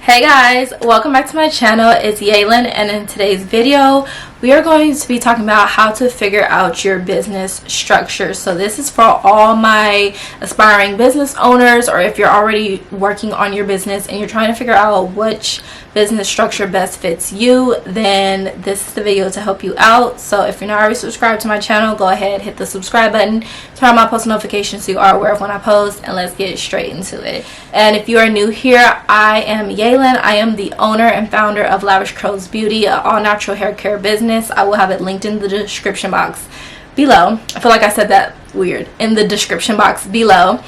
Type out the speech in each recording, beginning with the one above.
Hey guys, welcome back to my channel. It's Yalon, and in today's video we are going to be talking about how to figure out your business structure. So this is for all my aspiring business owners, or if you're already working on your business and you're trying to figure out which business structure best fits you, then this is the video to help you out. So if you're not already subscribed to my channel, go ahead, hit the subscribe button, turn on my post notifications so you are aware of when I post, and let's get straight into it. And if you are new here, I am Yalon. I am the owner and founder of Lavish Curls Beauty, an all-natural hair care business. I will have it linked in the description box below. I feel like I said that weird. In the description box below.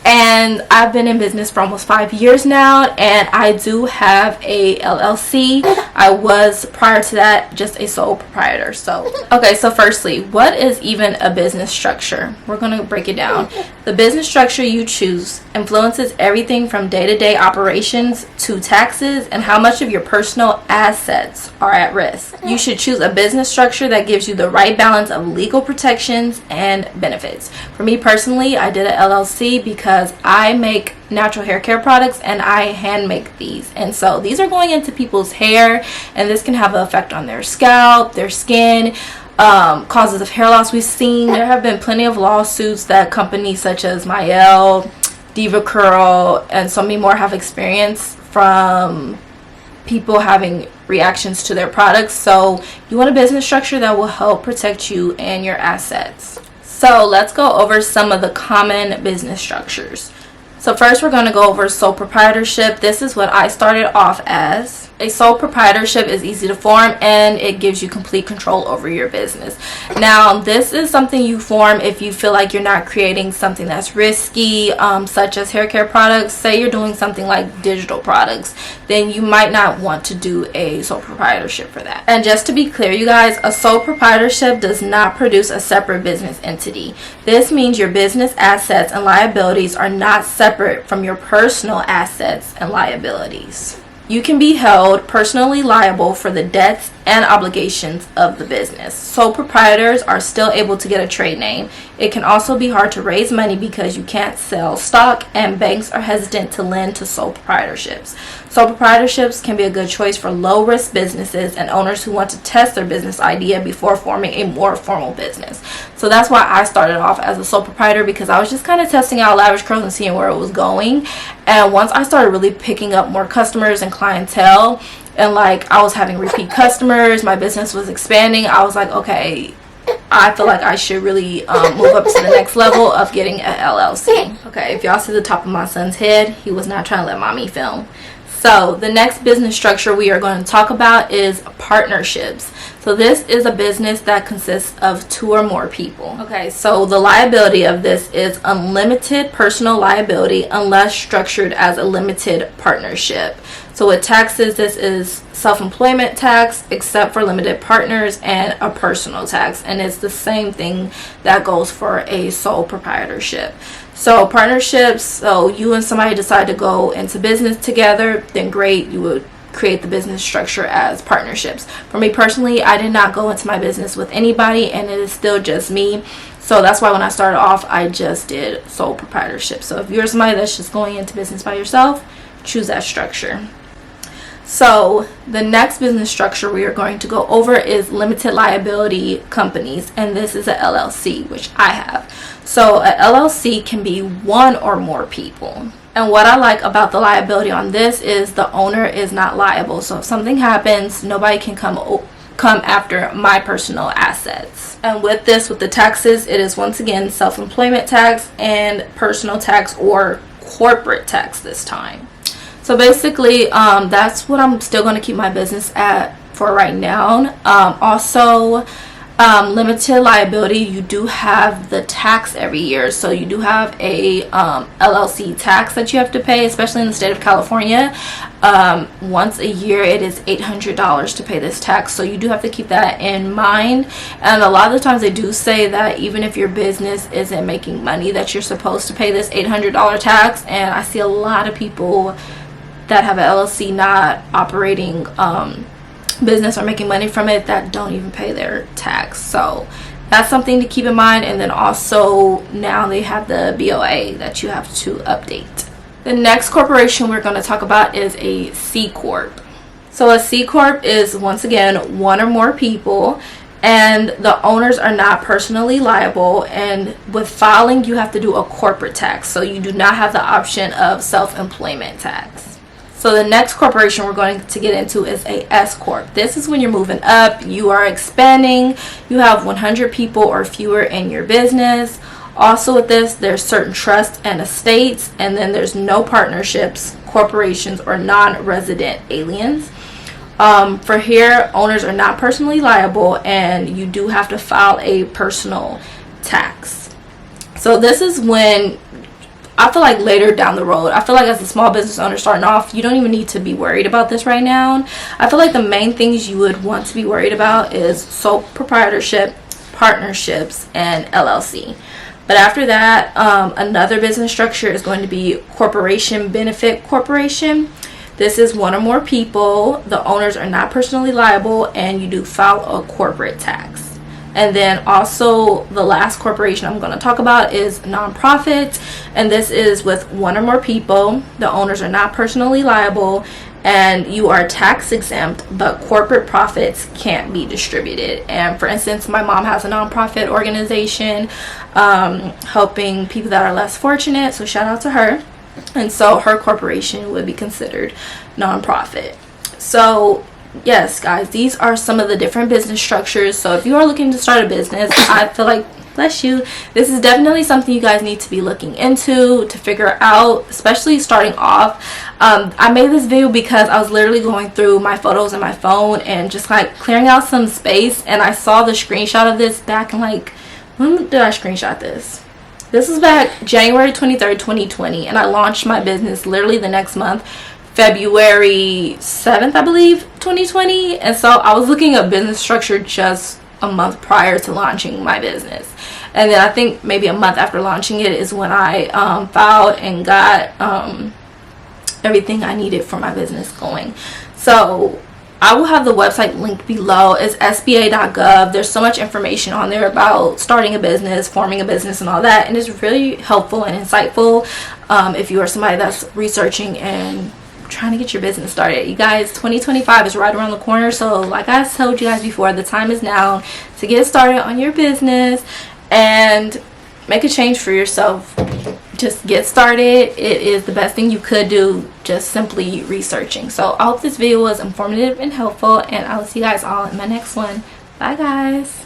And I've been in business for almost 5 years now, and I do have a LLC. I was, prior to that, just a sole proprietor. So okay, so firstly, what is even a business structure? We're gonna break it down. The business structure you choose influences everything from day-to-day operations to taxes and how much of your personal assets are at risk. You should choose a business structure that gives you the right balance of legal protections and benefits. For me personally, I did an LLC because I make natural hair care products and I hand make these, and so these are going into people's hair, and this can have an effect on their scalp, their skin, causes of hair loss. We've seen there have been plenty of lawsuits that companies such as Mielle, Diva Curl, and so many more have experienced from people having reactions to their products. So you want a business structure that will help protect you and your assets. So let's go over some of the common business structures. So first we're going to go over sole proprietorship. This is what I started off as. A sole proprietorship is easy to form and it gives you complete control over your business. Now this is something you form if you feel like you're not creating something that's risky, such as hair care products. Say you're doing something like digital products, then you might not want to do a sole proprietorship for that. And just to be clear, you guys, a sole proprietorship does not produce a separate business entity. This means your business assets and liabilities are not separate from your personal assets and liabilities. You can be held personally liable for the debts and obligations of the business. Sole proprietors are still able to get a trade name. It can also be hard to raise money because you can't sell stock, and banks are hesitant to lend to sole proprietorships. Sole proprietorships can be a good choice for low-risk businesses and owners who want to test their business idea before forming a more formal business. So that's why I started off as a sole proprietor, because I was just kind of testing out Lavish Curls and seeing where it was going. And once I started really picking up more customers and clientele, and like I was having repeat customers, my business was expanding, I was like, okay, I feel like I should really move up to the next level of getting an LLC. Okay, if y'all see the top of my son's head, he was not trying to let mommy film. So the next business structure we are going to talk about is partnerships. So this is a business that consists of 2 or more people. Okay, so the liability of this is unlimited personal liability unless structured as a limited partnership. So with taxes, this is self-employment tax except for limited partners, and a personal tax, and it's the same thing that goes for a sole proprietorship. So partnerships, so you and somebody decide to go into business together, then great, you would create the business structure as partnerships. For me personally, I did not go into my business with anybody, and it is still just me. So that's why when I started off, I just did sole proprietorship. So if you're somebody that's just going into business by yourself, choose that structure. So the next business structure we are going to go over is limited liability companies, and this is a LLC, which I have. So a LLC can be 1 or more people. And what I like about the liability on this is the owner is not liable. So if something happens, nobody can come after my personal assets. And with this, with the taxes, it is once again self-employment tax and personal tax, or corporate tax this time. So basically, that's what I'm still going to keep my business at for right now. Also, limited liability, you do have the tax every year. So you do have a LLC tax that you have to pay, especially in the state of California. Once a year, it is $800 to pay this tax. So you do have to keep that in mind. And a lot of the times they do say that even if your business isn't making money, that you're supposed to pay this $800 tax. And I see a lot of people that have an LLC not operating business or making money from it that don't even pay their tax. So that's something to keep in mind. And then also now they have the BOA that you have to update. The next corporation we're going to talk about is a C Corp. So a C Corp is, once again, one or more people, and the owners are not personally liable, and with filing you have to do a corporate tax, so you do not have the option of self-employment tax. So the next corporation we're going to get into is a S Corp. This is when you're moving up, you are expanding, you have 100 people or fewer in your business. Also with this, there's certain trusts and estates, and then there's no partnerships, corporations, or non-resident aliens. For here, owners are not personally liable, and you do have to file a personal tax. So this is when I feel like later down the road, I feel like as a small business owner starting off, you don't even need to be worried about this right now. I feel like the main things you would want to be worried about is sole proprietorship, partnerships, and LLC. But after that, another business structure is going to be corporation benefit corporation. This is one or more people, the owners are not personally liable, and you do file a corporate tax. And then also the last corporation I'm going to talk about is nonprofits, and this is with one or more people, the owners are not personally liable, and you are tax exempt, but corporate profits can't be distributed. And for instance, my mom has a nonprofit organization helping people that are less fortunate, so shout out to her. And so her corporation would be considered nonprofit. So yes, guys, these are some of the different business structures. So if you are looking to start a business, I feel like, bless you, this is definitely something you guys need to be looking into to figure out, especially starting off. I made this video because I was literally going through my photos in my phone and just like clearing out some space, and I saw the screenshot of this back in, like, when did I screenshot this? This was back January 23rd, 2020, and I launched my business literally the next month, February 7th, I believe, 2020. And so I was looking at business structure just a month prior to launching my business. And then I think maybe a month after launching it is when I filed and got everything I needed for my business going. So I will have the website linked below. It's sba.gov. There's so much information on there about starting a business, forming a business, and all that, and it's really helpful and insightful if you are somebody that's researching and trying to get your business started. You guys, 2025 is right around the corner, so like I told you guys before, the time is now to get started on your business and make a change for yourself. Just get started. It is the best thing you could do, just simply researching. So I hope this video was informative and helpful, and I will see you guys all in my next one. Bye, guys.